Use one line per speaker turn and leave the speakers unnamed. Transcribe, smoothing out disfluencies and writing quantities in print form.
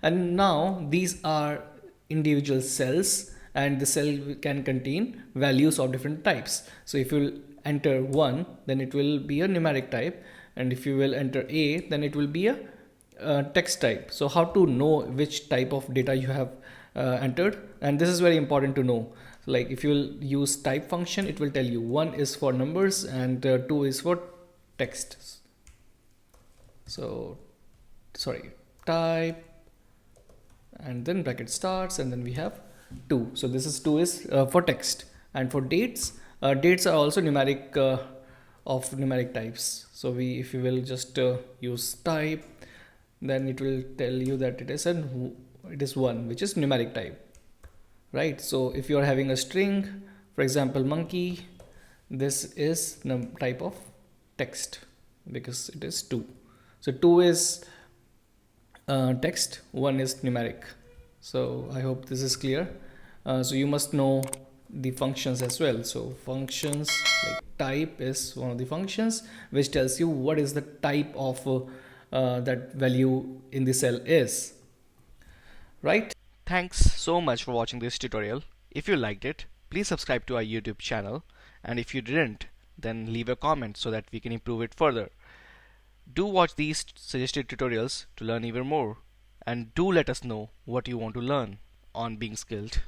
And now these are individual cells, and the cell can contain values of different types. So if you enter 1, then it will be a numeric type, and if you will enter A, then it will be a text type. So how to know which type of data you have entered? And this is very important to know. So like if you will use type function, it will tell you 1 is for numbers and 2 is for text. So sorry, type, and then bracket starts, and then we have 2. So this is 2 is for text. And for dates, dates are also numeric of numeric types. So we, if you will just use type, then it will tell you that it is 1, which is numeric type, right? So if you are having a string, for example monkey, this is type of text because it is 2. So 2 is text, 1 is numeric. So I hope this is clear. So you must know the functions as well. So functions, like type is one of the functions which tells you what is the type of that value in the cell is, right?
Thanks so much for watching this tutorial. If you liked it, please subscribe to our YouTube channel, and if you didn't, then leave a comment so that we can improve it further. Do watch these suggested tutorials to learn even more, and do let us know what you want to learn on Being Skilled.